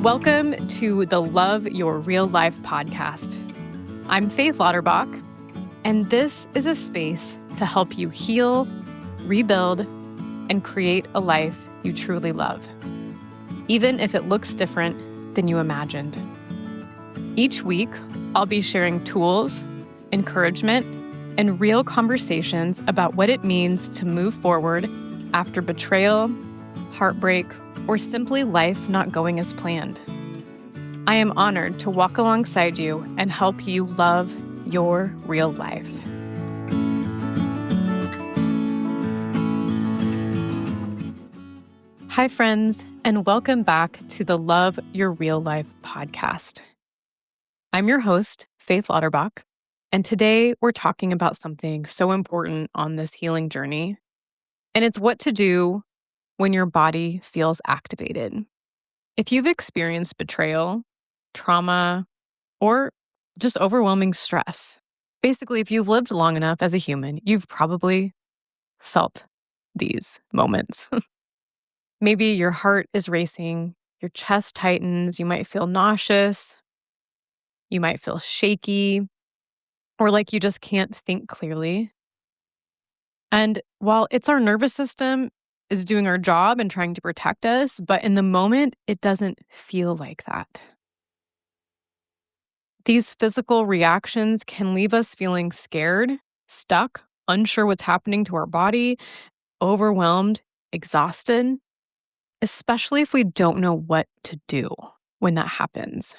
Welcome to the Love Your Real Life podcast. I'm Faith Lauterbach, and this is a space to help you heal, rebuild, and create a life you truly love, even if it looks different than you imagined. Each week, I'll be sharing tools, encouragement, and real conversations about what it means to move forward after betrayal, heartbreak, or simply life not going as planned. I am honored to walk alongside you and help you love your real life. Hi, friends, and welcome back to the Love Your Real Life podcast. I'm your host, Faith Lauterbach, and today we're talking about something so important on this healing journey, and it's what to do when your body feels activated. If you've experienced betrayal, trauma, or just overwhelming stress, basically, if you've lived long enough as a human, you've probably felt these moments. Maybe your heart is racing, your chest tightens, you might feel nauseous, you might feel shaky, or like you just can't think clearly. And while it's our nervous system is doing our job and trying to protect us, but in the moment, it doesn't feel like that. These physical reactions can leave us feeling scared, stuck, unsure what's happening to our body, overwhelmed, exhausted, especially if we don't know what to do when that happens.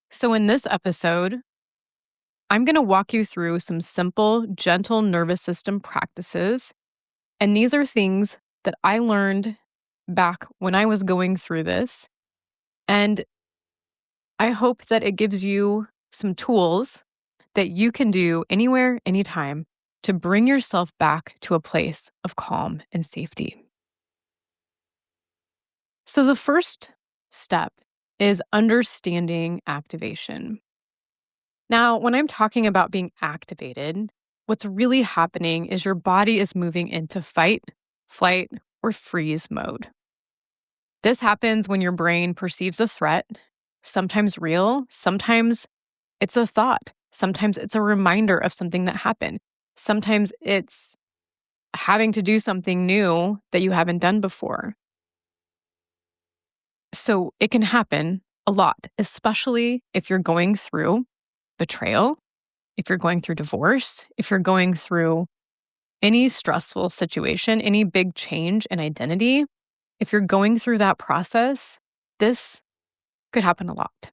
So in this episode, I'm going to walk you through some simple, gentle nervous system practices. And these are things that I learned back when I was going through this. And I hope that it gives you some tools that you can do anywhere, anytime to bring yourself back to a place of calm and safety. So the first step is understanding activation. Now, when I'm talking about being activated, what's really happening is your body is moving into fight, flight, or freeze mode. This happens when your brain perceives a threat, sometimes real, sometimes it's a thought, sometimes it's a reminder of something that happened, sometimes it's having to do something new that you haven't done before. So it can happen a lot, especially if you're going through betrayal, if you're going through divorce, if you're going through any stressful situation, any big change in identity. If you're going through that process, this could happen a lot.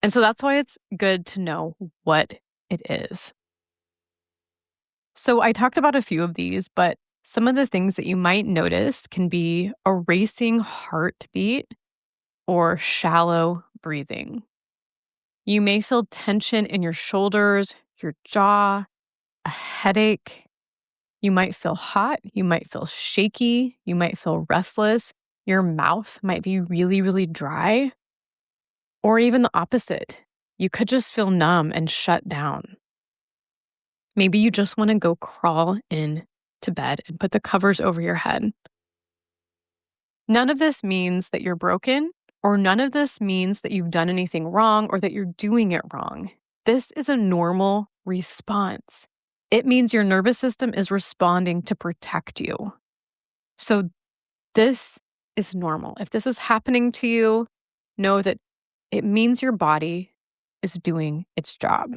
And so that's why it's good to know what it is. So I talked about a few of these, but some of the things that you might notice can be a racing heartbeat or shallow breathing. You may feel tension in your shoulders, your jaw, a headache. You might feel hot. You might feel shaky. You might feel restless. Your mouth might be really, really dry. Or even the opposite. You could just feel numb and shut down. Maybe you just want to go crawl in to bed and put the covers over your head. None of this means that you're broken, or none of this means that you've done anything wrong or that you're doing it wrong. This is a normal response. It means your nervous system is responding to protect you. So this is normal. If this is happening to you, know that it means your body is doing its job.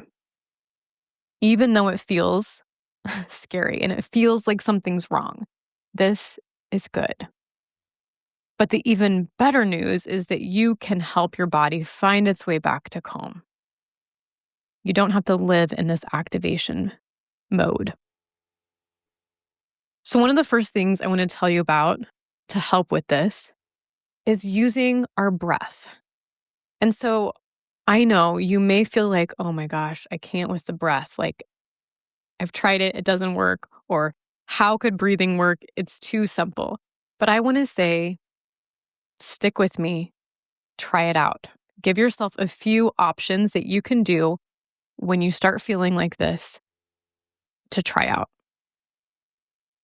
Even though it feels scary and it feels like something's wrong, this is good. But the even better news is that you can help your body find its way back to calm. You don't have to live in this activation mode. So one of the first things I want to tell you about to help with this is using our breath. And so I know you may feel like, oh my gosh, I can't with the breath. Like I've tried it, it doesn't work. Or how could breathing work? It's too simple. But I want to say, stick with me, try it out. Give yourself a few options that you can do when you start feeling like this to try out.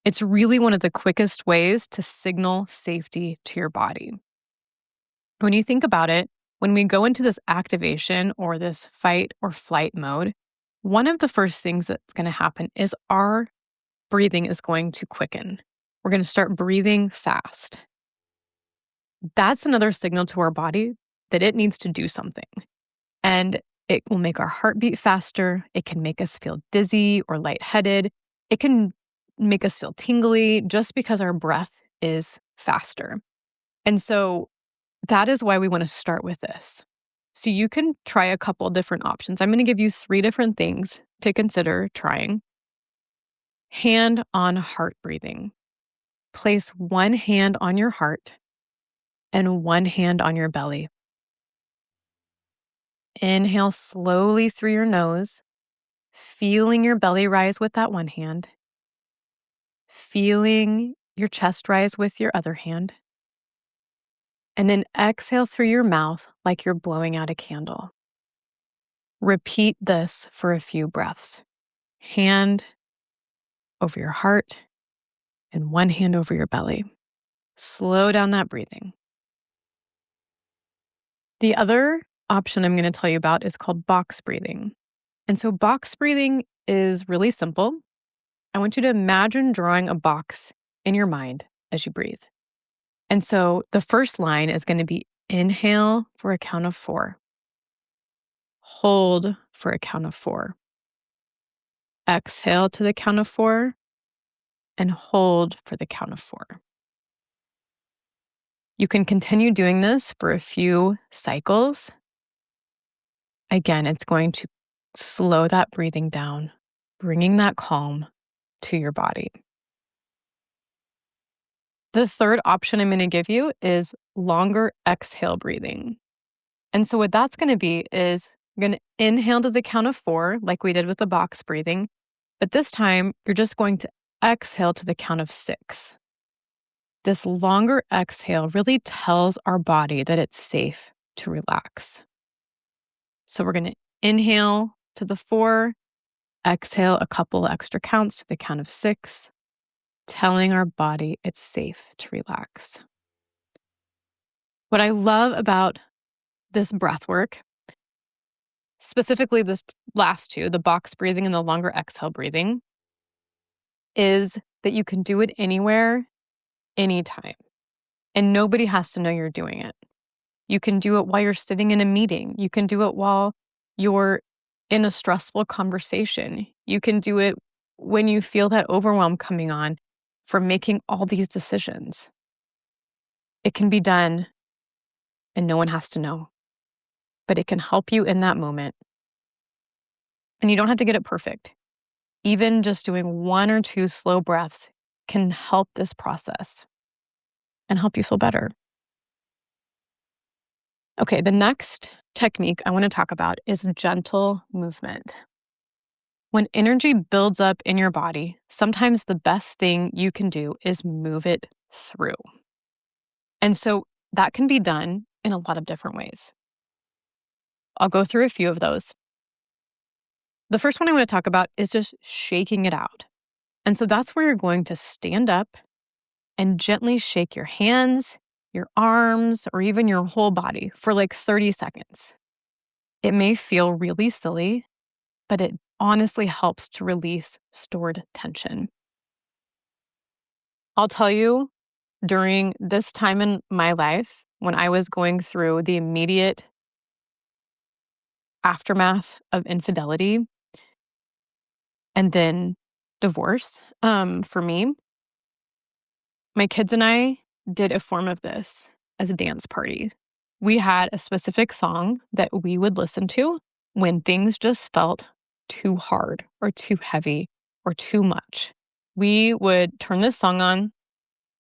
It's really one of the quickest ways to signal safety to your body. When you think about it, when we go into this activation or this fight or flight mode, one of the first things that's going to happen is our breathing is going to quicken. We're going to start breathing fast. That's another signal to our body that it needs to do something. And it will make our heart beat faster. It can make us feel dizzy or lightheaded. It can make us feel tingly just because our breath is faster. And so that is why we want to start with this. So you can try a couple different options. I'm going to give you 3 different things to consider trying. Hand on heart breathing. Place one hand on your heart and one hand on your belly. Inhale slowly through your nose, feeling your belly rise with that one hand, feeling your chest rise with your other hand, and then exhale through your mouth like you're blowing out a candle. Repeat this for a few breaths. Hand over your heart and one hand over your belly. Slow down that breathing. The other option I'm going to tell you about is called box breathing. And so box breathing is really simple. I want you to imagine drawing a box in your mind as you breathe. And so the first line is going to be inhale for a count of 4. Hold for a count of 4. Exhale to the count of 4 and hold for the count of 4. You can continue doing this for a few cycles. Again, it's going to slow that breathing down, bringing that calm to your body. The third option I'm going to give you is longer exhale breathing. And so what that's going to be is you're going to inhale to the count of 4, like we did with the box breathing. But this time, you're just going to exhale to the count of 6. This longer exhale really tells our body that it's safe to relax. So we're going to inhale to the 4, exhale a couple extra counts to the count of 6, telling our body it's safe to relax. What I love about this breath work, specifically this last 2, the box breathing and the longer exhale breathing, is that you can do it anywhere, anytime. And nobody has to know you're doing it. You can do it while you're sitting in a meeting. You can do it while you're in a stressful conversation. You can do it when you feel that overwhelm coming on from making all these decisions. It can be done and no one has to know, but it can help you in that moment. And you don't have to get it perfect. Even just doing 1 or 2 slow breaths can help this process and help you feel better. Okay, the next technique I want to talk about is gentle movement. When energy builds up in your body, sometimes the best thing you can do is move it through. And so that can be done in a lot of different ways. I'll go through a few of those. The first one I want to talk about is just shaking it out. And so that's where you're going to stand up and gently shake your hands, your arms, or even your whole body for like 30 seconds. It may feel really silly, but it honestly helps to release stored tension. I'll tell you, during this time in my life, when I was going through the immediate aftermath of infidelity and then divorce, for me, my kids and I did a form of this as a dance party. We had a specific song that we would listen to when things just felt too hard or too heavy or too much. We would turn this song on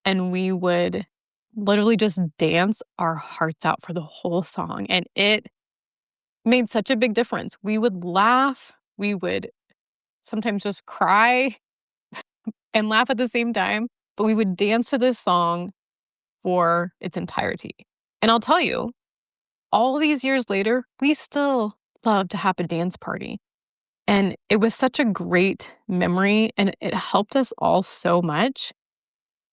and we would literally just dance our hearts out for the whole song. And it made such a big difference. We would laugh. We would sometimes just cry and laugh at the same time, but we would dance to this song for its entirety. And I'll tell you, all these years later, we still love to have a dance party. And it was such a great memory, and it helped us all so much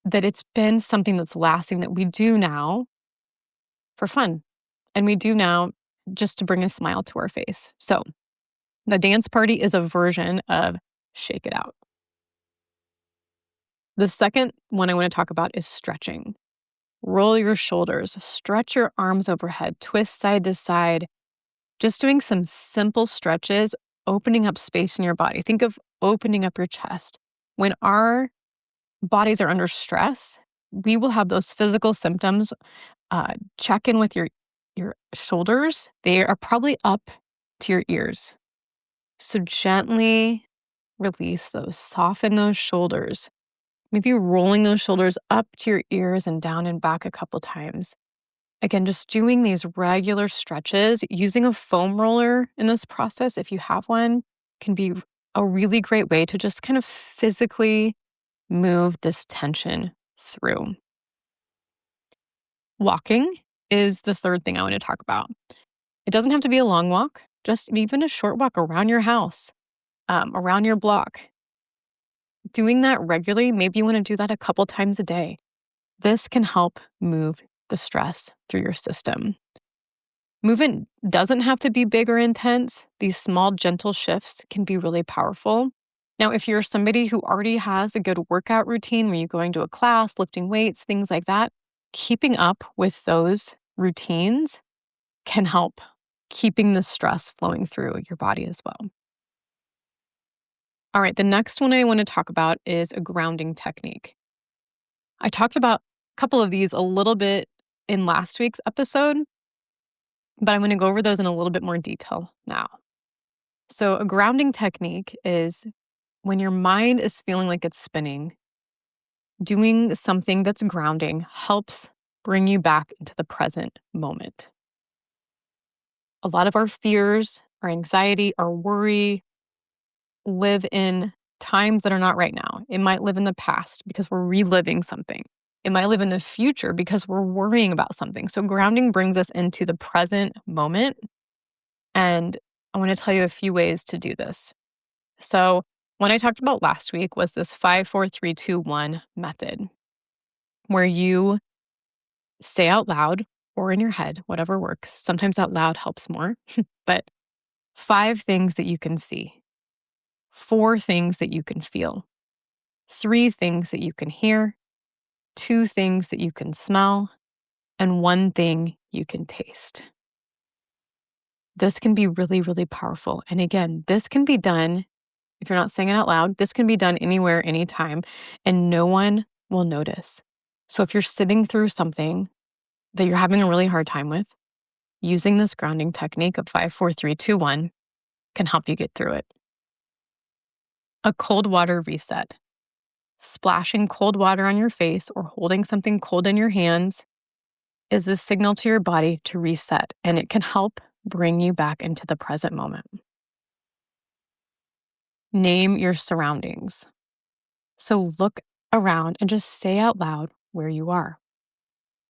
that it's been something that's lasting that we do now for fun. And we do now just to bring a smile to our face. So the dance party is a version of shake it out. The second one I want to talk about is stretching. Roll your shoulders, stretch your arms overhead, twist side to side. Just doing some simple stretches, opening up space in your body. Think of opening up your chest. When our bodies are under stress, we will have those physical symptoms. Check in with your shoulders. They are probably up to your ears. So gently release those, soften those shoulders. Maybe rolling those shoulders up to your ears and down and back a couple times. Again, just doing these regular stretches, using a foam roller in this process, if you have one, can be a really great way to just kind of physically move this tension through. Walking is the third thing I want to talk about. It doesn't have to be a long walk, just even a short walk around your house, around your block. Doing that regularly, maybe you want to do that a couple times a day. This can help move the stress through your system. Movement doesn't have to be big or intense. These small, gentle shifts can be really powerful. Now, if you're somebody who already has a good workout routine where you're going to a class, lifting weights, things like that, keeping up with those routines can help keeping the stress flowing through your body as well. All right, the next one I want to talk about is a grounding technique. I talked about a couple of these a little bit in last week's episode, but I'm going to go over those in a little bit more detail now. So, a grounding technique is when your mind is feeling like it's spinning, doing something that's grounding helps bring you back into the present moment. A lot of our fears, our anxiety, our worry live in times that are not right now. It might live in the past because we're reliving something. It might live in the future because we're worrying about something. So, grounding brings us into the present moment. And I want to tell you a few ways to do this. So, one I talked about last week was this 5, 4, 3, 2, 1 method, where you say out loud or in your head, whatever works. Sometimes out loud helps more, but 5 things that you can see, 4 things that you can feel, 3 things that you can hear, 2 things that you can smell, and 1 thing you can taste. This can be really, really powerful. And again, this can be done, if you're not saying it out loud, this can be done anywhere, anytime, and no one will notice. So if you're sitting through something that you're having a really hard time with, using this grounding technique of 5, 4, 3, 2, 1 can help you get through it. A cold water reset. Splashing cold water on your face or holding something cold in your hands is a signal to your body to reset, and it can help bring you back into the present moment. Name your surroundings. So look around and just say out loud where you are.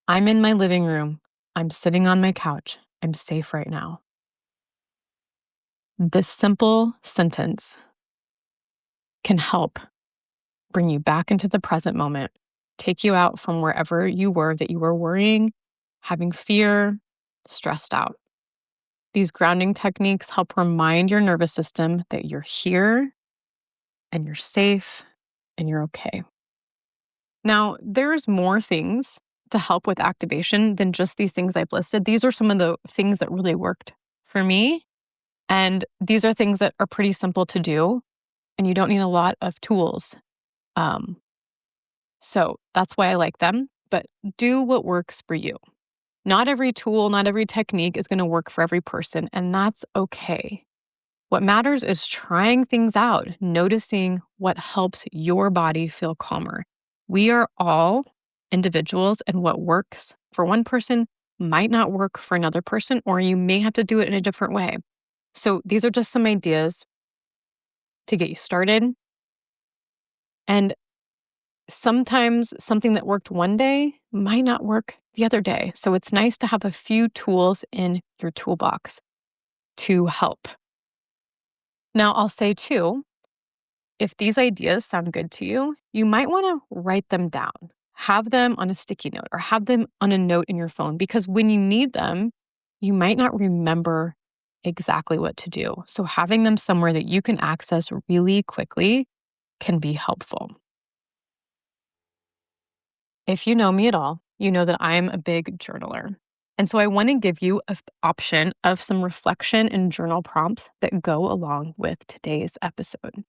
I'm in my living room. I'm sitting on my couch. I'm safe right now. This simple sentence can help bring you back into the present moment, take you out from wherever you were that you were worrying, having fear, stressed out. These grounding techniques help remind your nervous system that you're here and you're safe and you're okay. Now, there's more things to help with activation than just these things I've listed. These are some of the things that really worked for me. And these are things that are pretty simple to do, and you don't need a lot of tools. Um, so that's why I like them, but do what works for you. Not every tool, not every technique is going to work for every person, and that's okay. What matters is trying things out, noticing what helps your body feel calmer. We are all individuals, and what works for one person might not work for another person, or you may have to do it in a different way. So these are just some ideas to get you started. And sometimes something that worked one day might not work the other day. So it's nice to have a few tools in your toolbox to help. Now, I'll say too, if these ideas sound good to you, you might want to write them down. have them on a sticky note or have them on a note in your phone, because when you need them, you might not remember exactly what to do. So having them somewhere that you can access really quickly can be helpful. If you know me at all, you know that I'm a big journaler. And so I want to give you an option of some reflection and journal prompts that go along with today's episode.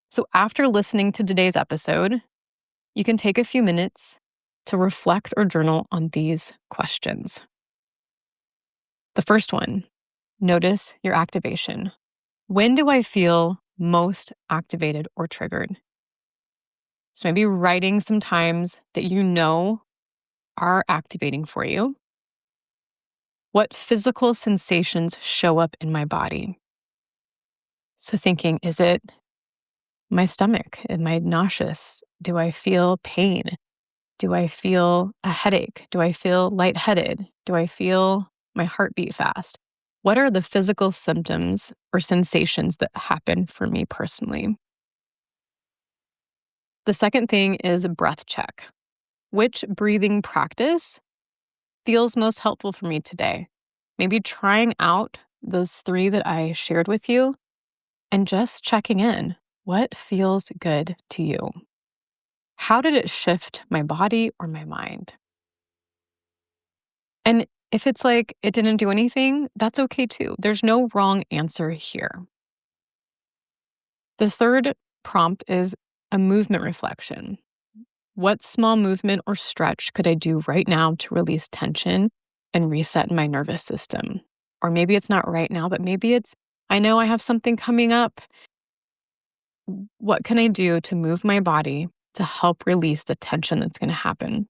So after listening to today's episode, you can take a few minutes to reflect or journal on these questions. The first one, notice your activation. When do I feel most activated or triggered? So maybe writing some times that you know are activating for you. What physical sensations show up in my body? So thinking, is it my stomach? Am I nauseous? Do I feel pain? Do I feel a headache? Do I feel lightheaded? Do I feel my heart beat fast? What are the physical symptoms or sensations that happen for me personally? The second thing is a breath check. Which breathing practice feels most helpful for me today? Maybe trying out those 3 that I shared with you and just checking in. What feels good to you? How did it shift my body or my mind? And if it's like it didn't do anything, that's okay too. There's no wrong answer here. The third prompt is a movement reflection. What small movement or stretch could I do right now to release tension and reset my nervous system? Or maybe it's not right now, but maybe it's, I know I have something coming up. What can I do to move my body to help release the tension that's going to happen?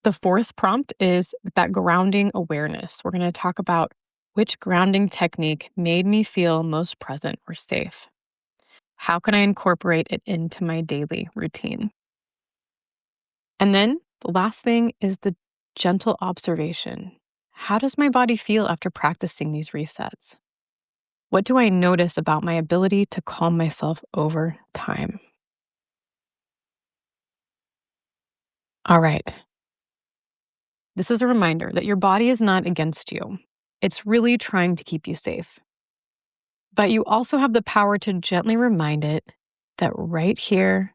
The fourth prompt is that grounding awareness. We're going to talk about which grounding technique made me feel most present or safe. How can I incorporate it into my daily routine? And then the last thing is the gentle observation. How does my body feel after practicing these resets? What do I notice about my ability to calm myself over time? All right. This is a reminder that your body is not against you. It's really trying to keep you safe. But you also have the power to gently remind it that right here,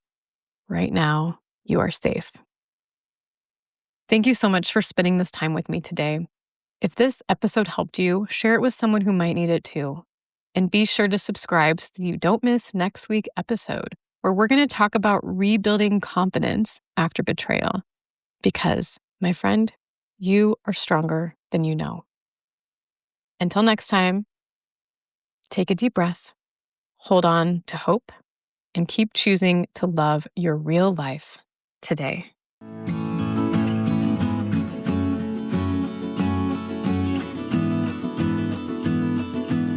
right now, you are safe. Thank you so much for spending this time with me today. If this episode helped you, share it with someone who might need it too. And be sure to subscribe so that you don't miss next week's episode, where we're going to talk about rebuilding confidence after betrayal. Because, my friend, you are stronger than you know. Until next time, take a deep breath, hold on to hope, and keep choosing to love your real life today.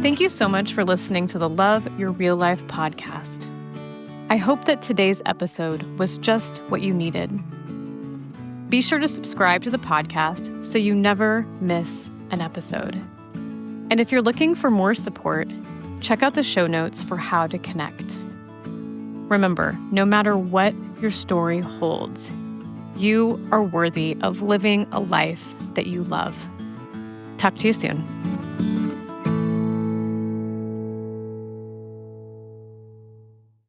Thank you so much for listening to the Love Your Real Life podcast. I hope that today's episode was just what you needed. Be sure to subscribe to the podcast so you never miss an episode. And if you're looking for more support, check out the show notes for how to connect. Remember, no matter what your story holds, you are worthy of living a life that you love. Talk to you soon.